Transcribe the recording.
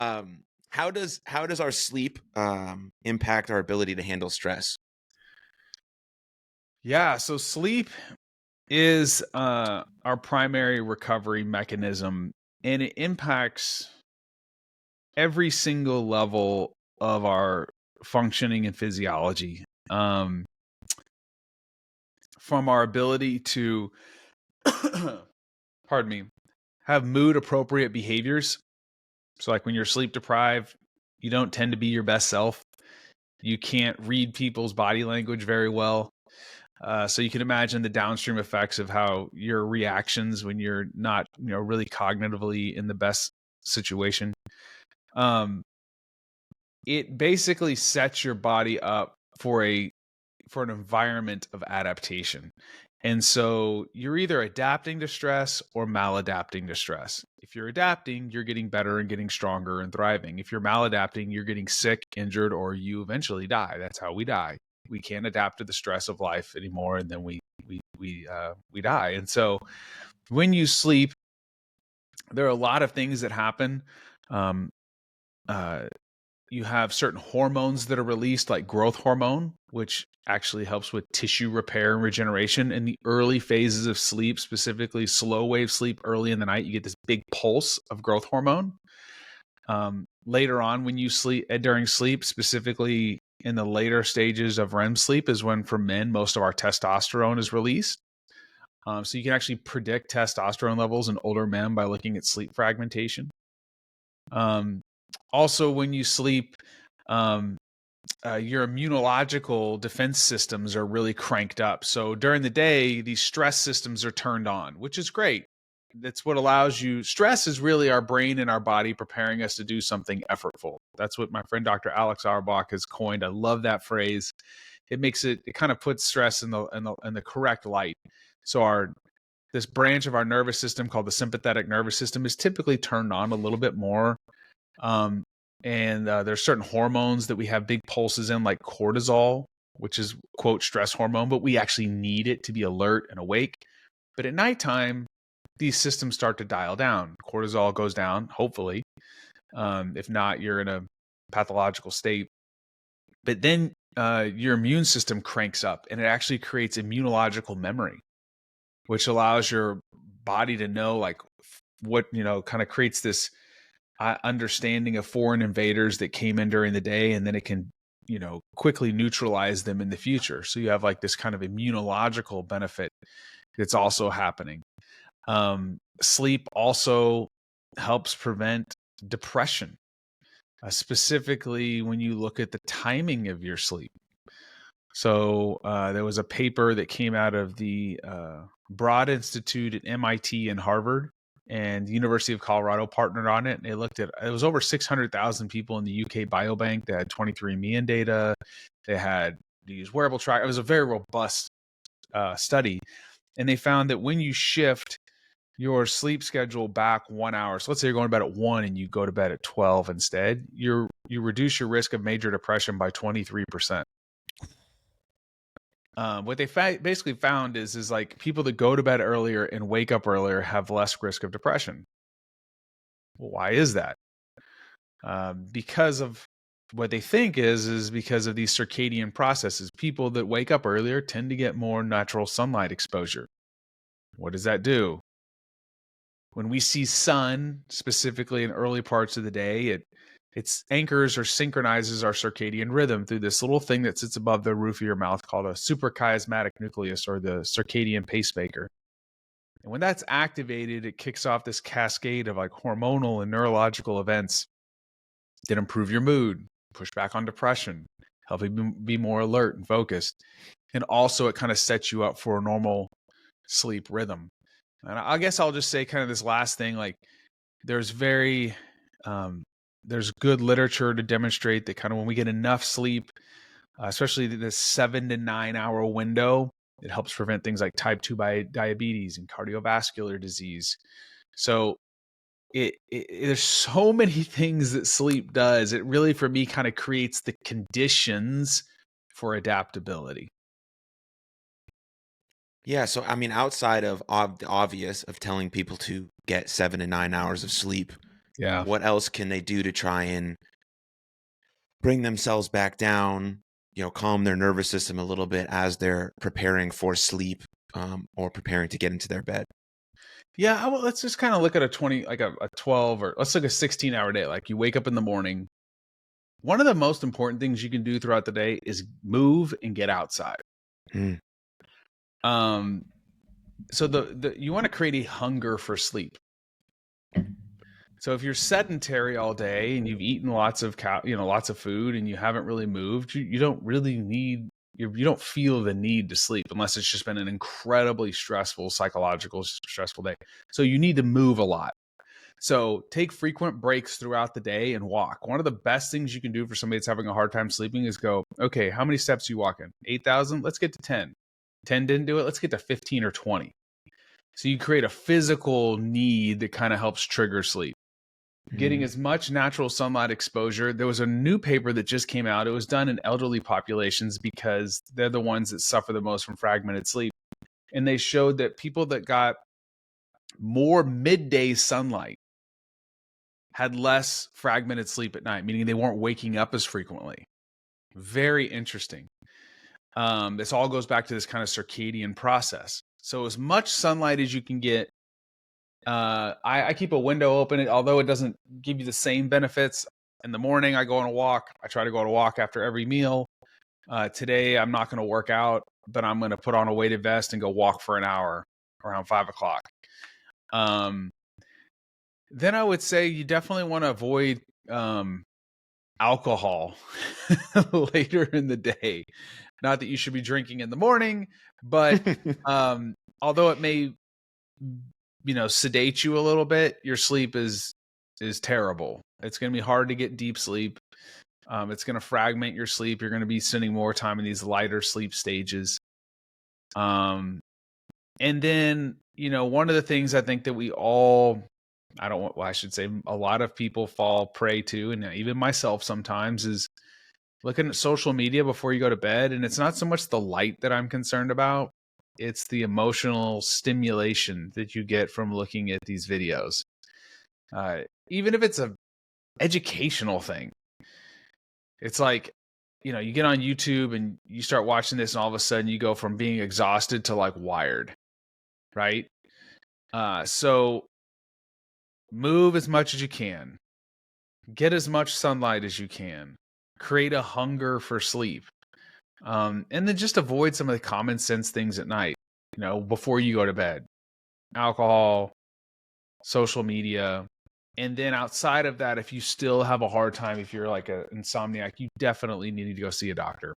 How does our sleep impact our ability to handle stress? Yeah, so sleep is our primary recovery mechanism, and it impacts every single level of our functioning and physiology. From our ability to, pardon me, have mood appropriate behaviors. So, like when you're sleep deprived, you don't tend to be your best self. You can't read people's body language very well. So you can imagine the downstream effects of how your reactions when you're not, really cognitively in the best situation. Um, it basically sets your body up for an environment of adaptation. And so you're either adapting to stress or maladapting to stress. If you're adapting, you're getting better and getting stronger and thriving. If you're maladapting, you're getting sick, injured, or you eventually die. That's how we die. We can't adapt to the stress of life anymore, and then we die. And so when you sleep, there are a lot of things that happen. Um, uh, you have certain hormones that are released, like growth hormone, which actually helps with tissue repair and regeneration. In the early phases of sleep, specifically slow wave sleep early in the night, you get this big pulse of growth hormone. Later on, when you sleep, during sleep, specifically in the later stages of REM sleep, is when for men, most of our testosterone is released. So you can actually predict testosterone levels in older men by looking at sleep fragmentation. Also, when you sleep, your immunological defense systems are really cranked up. So during the day, these stress systems are turned on, which is great. That's what allows you. Stress is really our brain and our body preparing us to do something effortful. That's what my friend Dr. Alex Auerbach has coined. I love that phrase. It kind of puts stress in the correct light. So this branch of our nervous system called the sympathetic nervous system is typically turned on a little bit more. And there's certain hormones that we have big pulses in, like cortisol, which is, quote, stress hormone, but we actually need it to be alert and awake. But at nighttime, these systems start to dial down. Cortisol goes down, hopefully. If not, you're in a pathological state. But then your immune system cranks up, and it actually creates immunological memory, which allows your body to know, like, what, kind of creates this understanding of foreign invaders that came in during the day, and then it can, quickly neutralize them in the future. So you have like this kind of immunological benefit that's also happening. Sleep also helps prevent depression, specifically when you look at the timing of your sleep. So there was a paper that came out of the Broad Institute at MIT and Harvard, and the University of Colorado partnered on it. And they looked at, it was over 600,000 people in the UK Biobank. They had 23andMe in data. They had these wearable track. It was a very robust study. And they found that when you shift your sleep schedule back 1 hour, so let's say you're going to bed at 1 and you go to bed at 12 instead, you reduce your risk of major depression by 23%. What they basically found is like people that go to bed earlier and wake up earlier have less risk of depression. Well, why is that? Because of what they think is because of these circadian processes. People that wake up earlier tend to get more natural sunlight exposure. What does that do? When we see sun, specifically in early parts of the day, it anchors or synchronizes our circadian rhythm through this little thing that sits above the roof of your mouth called a suprachiasmatic nucleus, or the circadian pacemaker. And when that's activated, it kicks off this cascade of like hormonal and neurological events that improve your mood, push back on depression, help you be more alert and focused. And also it kind of sets you up for a normal sleep rhythm. And I guess I'll just say kind of this last thing, like there's good literature to demonstrate that kind of when we get enough sleep, especially this 7 to 9 hour window, it helps prevent things like type 2 diabetes and cardiovascular disease. So there's so many things that sleep does. It really, for me, kind of creates the conditions for adaptability. Yeah, so I mean, outside of the obvious of telling people to get 7 to 9 hours of sleep Yeah. What else can they do to try and bring themselves back down, calm their nervous system a little bit as they're preparing for sleep, or preparing to get into their bed? Yeah, well, let's just kind of look at a 20, like a 12, or let's look at a 16-hour day. Like you wake up in the morning. One of the most important things you can do throughout the day is move and get outside. Mm. Um, so the you want to create a hunger for sleep. So if you're sedentary all day and you've eaten lots of lots of food and you haven't really moved, you don't really need you don't feel the need to sleep unless it's just been an incredibly stressful, psychological stressful day. So you need to move a lot. So take frequent breaks throughout the day and walk. One of the best things you can do for somebody that's having a hard time sleeping is go, okay, how many steps do you walk in? 8,000? Let's get to 10. 10 didn't do it. Let's get to 15 or 20. So you create a physical need that kind of helps trigger sleep. Getting Mm. as much natural sunlight exposure. There was a new paper that just came out. It was done in elderly populations because they're the ones that suffer the most from fragmented sleep. And they showed that people that got more midday sunlight had less fragmented sleep at night, meaning they weren't waking up as frequently. Very interesting. This all goes back to this kind of circadian process. So as much sunlight as you can get. I keep a window open, although it doesn't give you the same benefits. In the morning, I go on a walk. I try to go on a walk after every meal. Today, I'm not going to work out, but I'm going to put on a weighted vest and go walk for an hour around 5 o'clock. Then I would say you definitely want to avoid alcohol later in the day. Not that you should be drinking in the morning, but although it may sedate you a little bit, your sleep is terrible. It's going to be hard to get deep sleep. It's going to fragment your sleep. You're going to be spending more time in these lighter sleep stages. And then, one of the things I think that I should say a lot of people fall prey to, and even myself sometimes, is looking at social media before you go to bed. And it's not so much the light that I'm concerned about. It's the emotional stimulation that you get from looking at these videos. Even if it's a educational thing, it's like, you get on YouTube and you start watching this and all of a sudden you go from being exhausted to like wired, right? So move as much as you can, get as much sunlight as you can, create a hunger for sleep. And then just avoid some of the common sense things at night, before you go to bed. Alcohol, social media. And then outside of that, if you still have a hard time, if you're like an insomniac, you definitely need to go see a doctor.